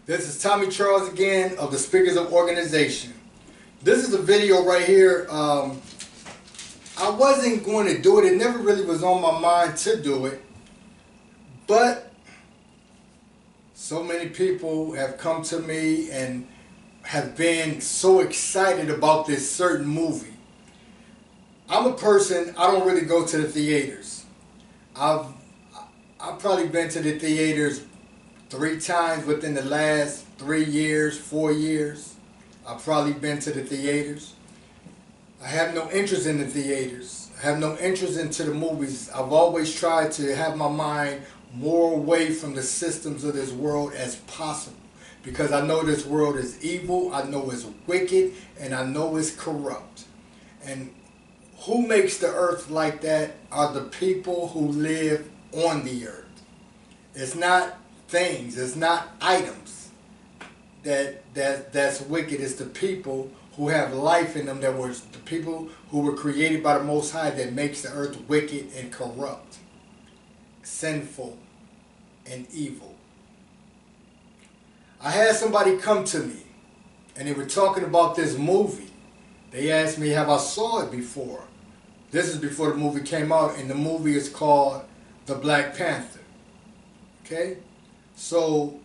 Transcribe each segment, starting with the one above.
This is Tommy Charles again of the Speakers of Organization. This is a video right here. I wasn't going to do it. It never really was on my mind to do it. But so many people have come to me and have been so excited about this certain movie. I'm a person, I don't really go to the theaters. I've probably been to the theaters 3 times within the last 3 years, 4 years. I've probably been to the theaters. I have no interest in the theaters. I have no interest into the movies. I've always tried to have my mind more away from the systems of this world as possible. Because I know this world is evil, I know it's wicked, and I know it's corrupt. And who makes the earth like that are the people who live on the earth. It's not things, it's not items that's wicked. It's the people who have life in them, that were the people who were created by the Most High, that makes the earth wicked and corrupt, sinful and evil. I had somebody come to me and they were talking about this movie. They asked me have I saw it before. This is before the movie came out, and the movie is called The Black Panther. Okay? So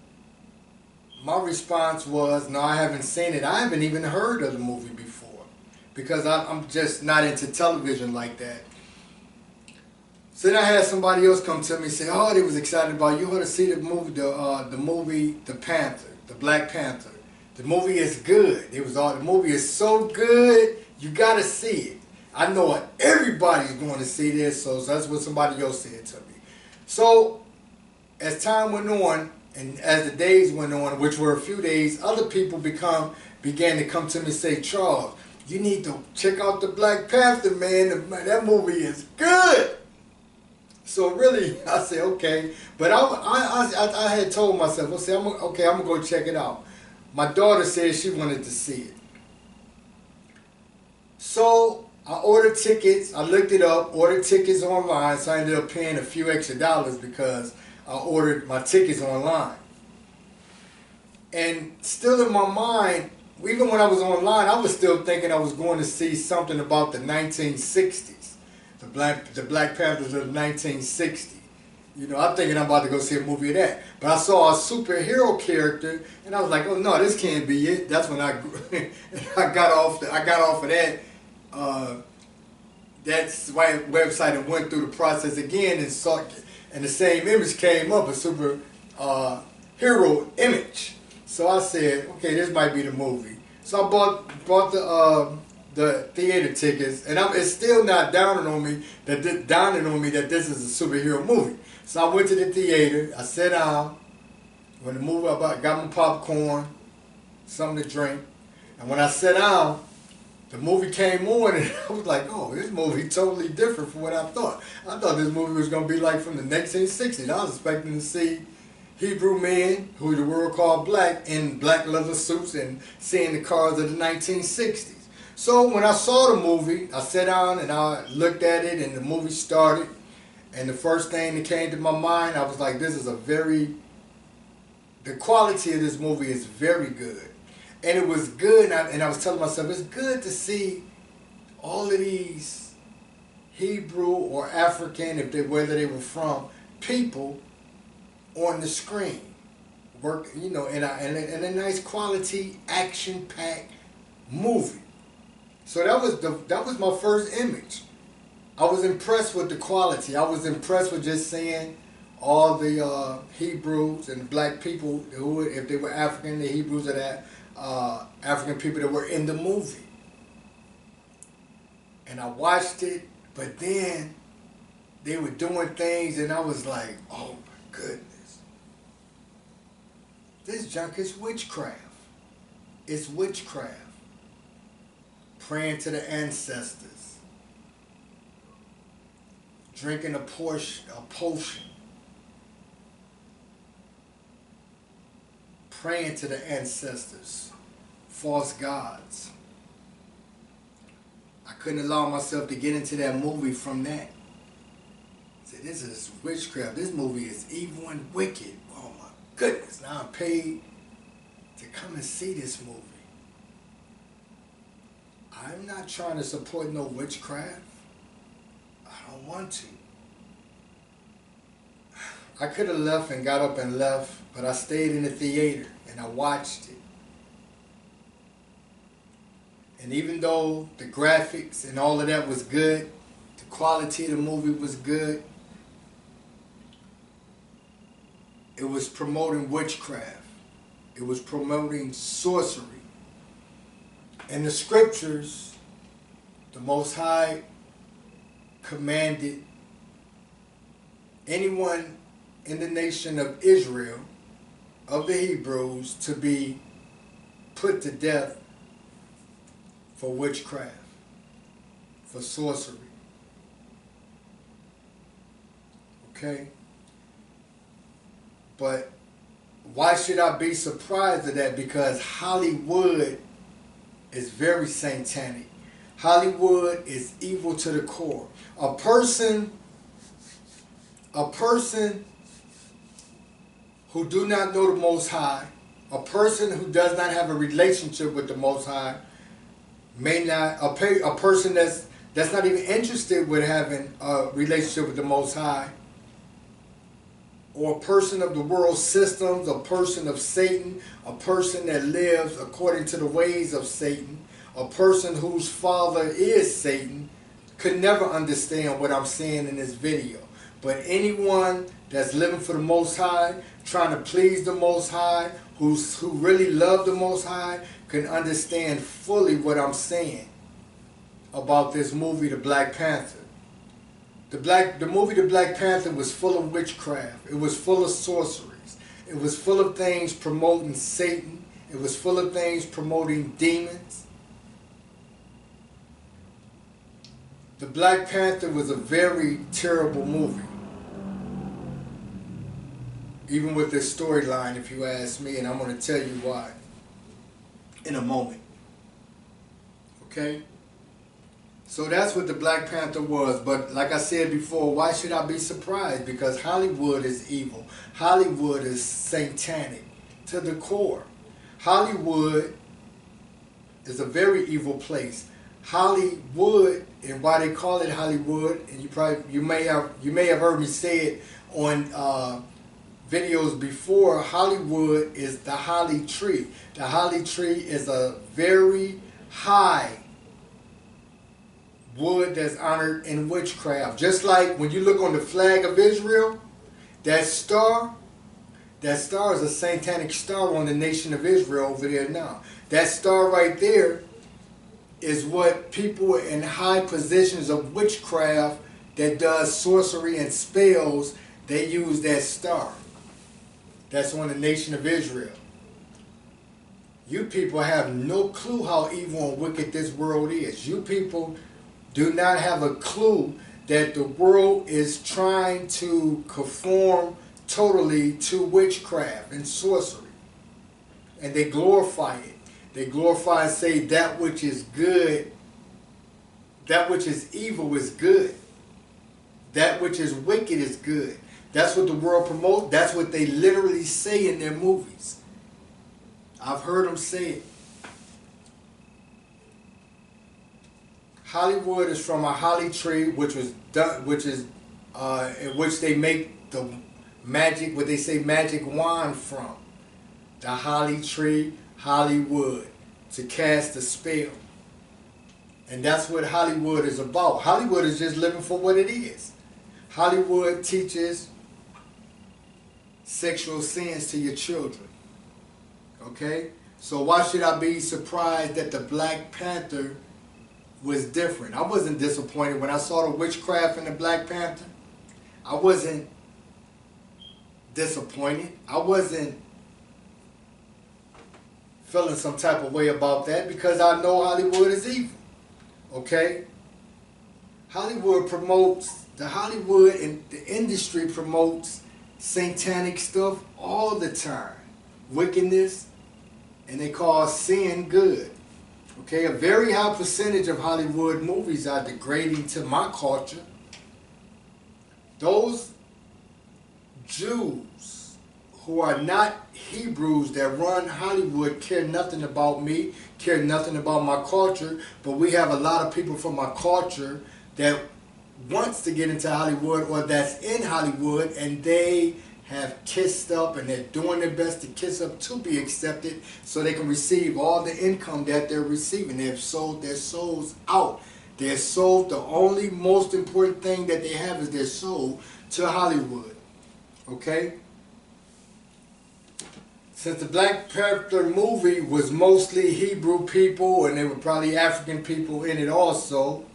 my response was, no, I haven't seen it. I haven't even heard of the movie before, because I'm just not into television like that. So then I had somebody else come to me and say, oh, they was excited about, you ought to see the movie, The Panther, The Black Panther. The movie is good. The movie is so good, you got to see it. I know everybody's going to see this, so that's what somebody else said to me. So as time went on, and as the days went on, which were a few days, other people began to come to me and say, Charles, you need to check out The Black Panther, man. That movie is good. So really, I said, okay. But I had told myself, I'm going to go check it out. My daughter said she wanted to see it. So I ordered tickets. I looked it up, ordered tickets online, so I ended up paying a few extra dollars because I ordered my tickets online. And still in my mind, even when I was online, I was still thinking I was going to see something about the 1960s. The Black Panthers of the 1960s. You know, I'm thinking I'm about to go see a movie of that. But I saw a superhero character, and I was like, oh no, this can't be it. That's when I got off of that. That's website and went through the process again and saw, and the same image came up, a super hero image. So I said, okay, this might be the movie. So I bought the theater tickets, and it's still not dawning on me that this is a superhero movie. So I went to the theater. I sat down. When the movie, I got my popcorn, something to drink, and when I sat down, the movie came on, and I was like, oh, this movie totally different from what I thought. I thought this movie was going to be like from the 1960s. I was expecting to see Hebrew men, who the world called black, in black leather suits, and seeing the cars of the 1960s. So when I saw the movie, I sat down and I looked at it, and the movie started. And the first thing that came to my mind, I was like, the quality of this movie is very good. And it was good, and I was telling myself, it's good to see all of these Hebrew or African, whether they were from, people on the screen. Work, you know, in a nice quality, action-packed movie. So that was my first image. I was impressed with the quality. I was impressed with just seeing all the Hebrews and black people who, if they were African, the Hebrews or that African people that were in the movie. And I watched it, but then they were doing things, and I was like, oh my goodness. This junk is witchcraft. It's witchcraft. Praying to the ancestors. Drinking a potion. Praying to the ancestors. False gods. I couldn't allow myself to get into that movie from that. I said, this is witchcraft. This movie is evil and wicked. Oh my goodness. Now I paid to come and see this movie. I'm not trying to support no witchcraft. I don't want to. I could have left and got up and left, but I stayed in the theater and I watched it. And even though the graphics and all of that was good, the quality of the movie was good, it was promoting witchcraft. It was promoting sorcery. In the scriptures, the Most High commanded anyone in the nation of Israel, of the Hebrews, to be put to death for witchcraft, for sorcery. Okay? But why should I be surprised at that? Because Hollywood is very satanic. Hollywood is evil to the core. A person who do not know the Most High, a person who does not have a relationship with the Most High, may not, a person that's not even interested with having a relationship with the Most High, or a person of the world systems, a person of Satan, a person that lives according to the ways of Satan, a person whose father is Satan, could never understand what I'm saying in this video. But anyone that's living for the Most High, trying to please the Most High, who really love the Most High, can understand fully what I'm saying about this movie, The Black Panther. The movie The Black Panther was full of witchcraft. It was full of sorceries. It was full of things promoting Satan. It was full of things promoting demons. The Black Panther was a very terrible movie. Even with this storyline, if you ask me, and I'm going to tell you why in a moment. Okay? So that's what the Black Panther was. But like I said before, why should I be surprised? Because Hollywood is evil. Hollywood is satanic to the core. Hollywood is a very evil place. Hollywood, and why they call it Hollywood, and you may have heard me say it on videos before. Hollywood is the holly tree. The holly tree is a very high wood that's honored in witchcraft. Just like when you look on the flag of Israel, that star is a satanic star on the nation of Israel over there now. That star right there is what people in high positions of witchcraft that does sorcery and spells, they use that star. That's on the nation of Israel. You people have no clue how evil and wicked this world is. You people do not have a clue that the world is trying to conform totally to witchcraft and sorcery. And they glorify it. They glorify and say that which is good, that which is evil is good. That which is wicked is good. That's what the world promotes. That's what they literally say in their movies. I've heard them say it. Hollywood is from a holly tree, which is in which they make the magic, what they say magic wand from. The holly tree, Hollywood, to cast a spell. And that's what Hollywood is about. Hollywood is just living for what it is. Hollywood teaches sexual sins to your children. Okay? So why should I be surprised that the Black Panther was different? I wasn't disappointed when I saw the witchcraft in the Black Panther. I wasn't disappointed. I wasn't feeling some type of way about that because I know Hollywood is evil. Okay? Hollywood promotes, the Hollywood and the industry promotes satanic stuff all the time. Wickedness, and they call sin good. Okay, a very high percentage of Hollywood movies are degrading to my culture. Those Jews who are not Hebrews that run Hollywood care nothing about me, care nothing about my culture, but we have a lot of people from my culture that wants to get into Hollywood or that's in Hollywood, and they have kissed up and they're doing their best to kiss up to be accepted so they can receive all the income that they're receiving. They've sold their souls out. They're sold, the only most important thing that they have is their soul to Hollywood. Okay? Since the Black Panther movie was mostly Hebrew people and there were probably African people in it also,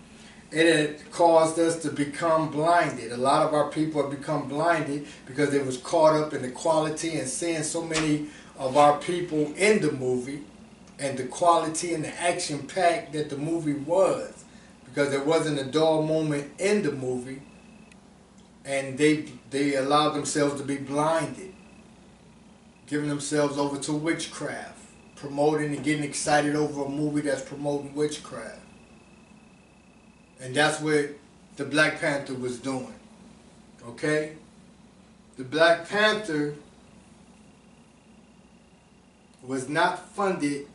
it had caused us to become blinded. A lot of our people have become blinded because they was caught up in the quality and seeing so many of our people in the movie and the quality and the action pack that the movie was, because there wasn't a dull moment in the movie, and they allowed themselves to be blinded, giving themselves over to witchcraft, promoting and getting excited over a movie that's promoting witchcraft. And that's what the Black Panther was doing. Okay? The Black Panther was not funded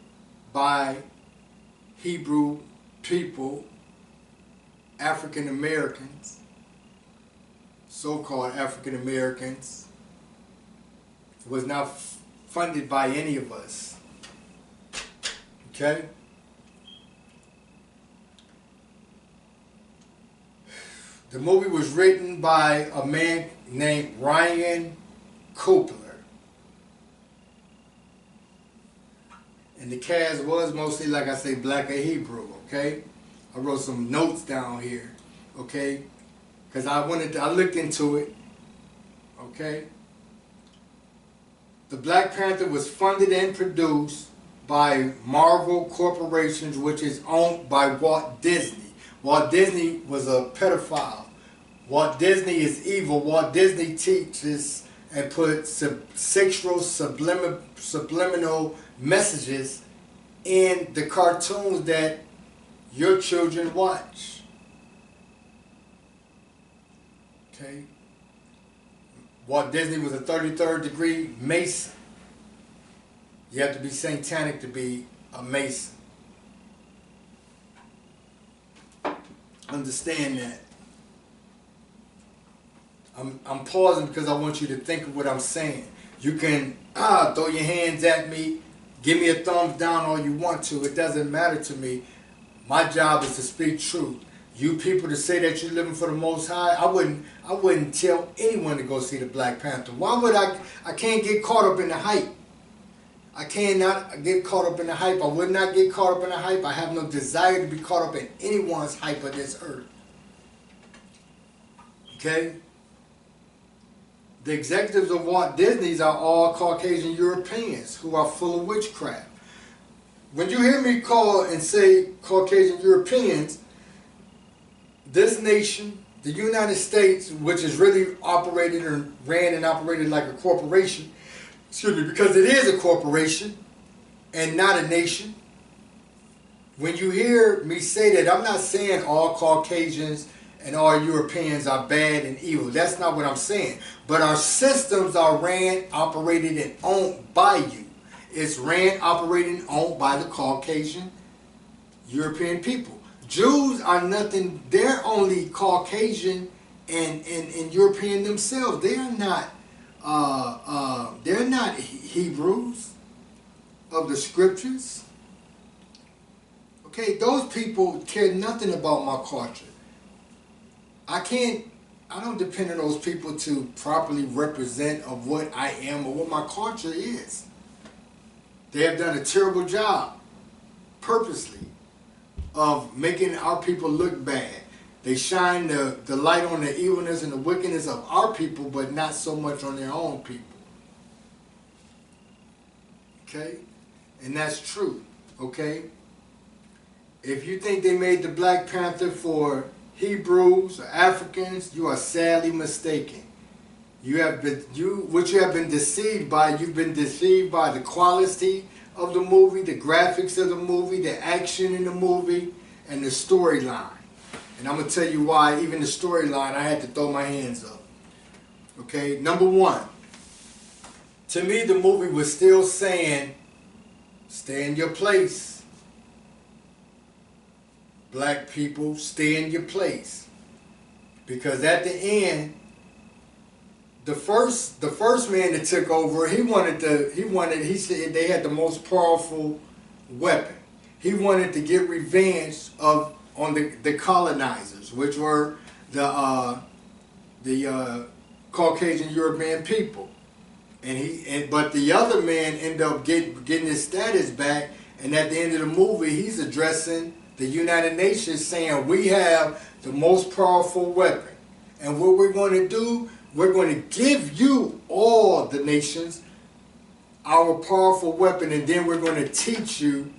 by Hebrew people, African Americans, so-called African Americans. It was not funded by any of us. Okay? The movie was written by a man named Ryan Coogler. And the cast was mostly, like I say, black or Hebrew, okay? I wrote some notes down here, okay? Because I looked into it, okay? The Black Panther was funded and produced by Marvel Corporations, which is owned by Walt Disney. Walt Disney was a pedophile. Walt Disney is evil. Walt Disney teaches and puts sexual subliminal messages in the cartoons that your children watch. Okay? Walt Disney was a 33rd degree Mason. You have to be satanic to be a Mason. Understand that. I'm pausing because I want you to think of what I'm saying. You can throw your hands at me, give me a thumbs down all you want to. It doesn't matter to me. My job is to speak truth. You people to say that you're living for the Most High, I wouldn't tell anyone to go see the Black Panther. Why would I can't get caught up in the hype. I cannot get caught up in the hype. I would not get caught up in the hype. I have no desire to be caught up in anyone's hype of this earth. Okay? The executives of Walt Disney's are all Caucasian Europeans who are full of witchcraft. When you hear me call and say Caucasian Europeans, this nation, the United States, which is really operated and ran and operated like a corporation, excuse me, because it is a corporation and not a nation. When you hear me say that, I'm not saying all Caucasians and all Europeans are bad and evil. That's not what I'm saying. But our systems are ran, operated, and owned by you. It's ran, operated, and owned by the Caucasian European people. Jews are nothing. They're only Caucasian and European themselves. They're not Hebrews of the scriptures. Okay, those people care nothing about my culture. I don't depend on those people to properly represent of what I am or what my culture is. They have done a terrible job, purposely, of making our people look bad. They shine the light on the evilness and the wickedness of our people, but not so much on their own people. Okay? And that's true. Okay? If you think they made the Black Panther for Hebrews or Africans, you are sadly mistaken. What you have been deceived by, you've been deceived by the quality of the movie, the graphics of the movie, the action in the movie, and the storyline. And I'm going to tell you why, even the storyline, I had to throw my hands up. Okay, number one, to me, the movie was still saying, stay in your place. Black people, stay in your place. Because at the end, the first man that took over, he said they had the most powerful weapon. He wanted to get revenge on the colonizers, which were the Caucasian European people. But the other man ended up getting his status back, and at the end of the movie, he's addressing the United Nations, saying we have the most powerful weapon, and what we're going to do, we're going to give you, all the nations, our powerful weapon, and then we're going to teach you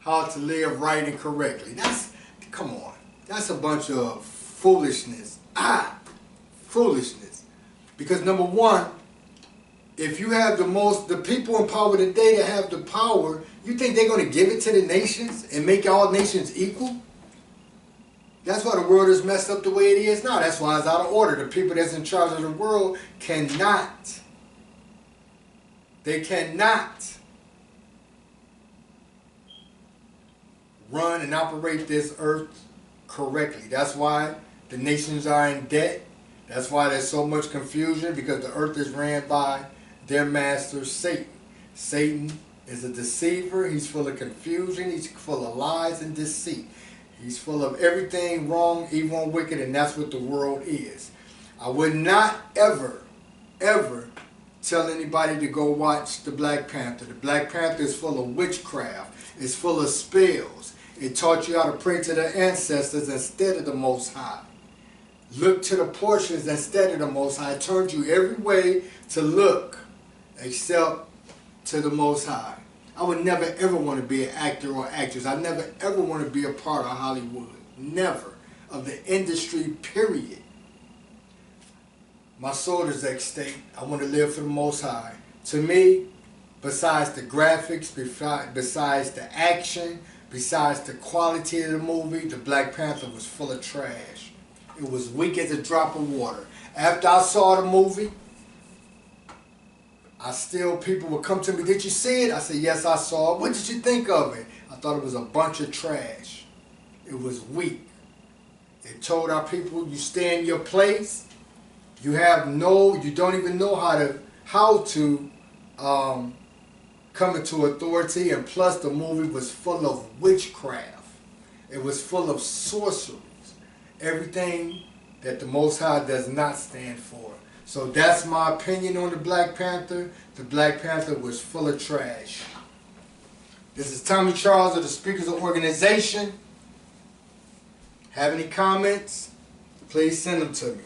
how to live right and correctly. Come on, that's a bunch of foolishness. Foolishness. Because number one, if you have the people in power today that have the power, you think they're going to give it to the nations and make all nations equal? That's why the world is messed up the way it is now. That's why it's out of order. The people that's in charge of the world cannot. They cannot run and operate this earth correctly. That's why the nations are in debt. That's why there's so much confusion, because the earth is ran by their master, Satan. Satan is a deceiver. He's full of confusion. He's full of lies and deceit. He's full of everything wrong, evil, and wicked, and that's what the world is. I would not ever tell anybody to go watch the Black Panther. The Black Panther is full of witchcraft. It's full of spells. It taught you how to pray to the ancestors instead of the Most High. Look to the portions instead of the Most High. It turned you every way to look except to the Most High. I would never ever want to be an actor or actress. I never ever want to be a part of Hollywood. Never. Of the industry, period. My soul is at stake. I want to live for the Most High. To me, besides the graphics, besides the action, besides the quality of the movie, the Black Panther was full of trash. It was weak as a drop of water. After I saw the movie, people would come to me, did you see it? I said, yes, I saw it. What did you think of it? I thought it was a bunch of trash. It was weak. It told our people, you stay in your place. You don't even know how to come into authority. And plus the movie was full of witchcraft. It was full of sorceries. Everything that the Most High does not stand for. So that's my opinion on the Black Panther. The Black Panther was full of trash. This is Tommy Charles of the Speakers Organization. Have any comments? Please send them to me.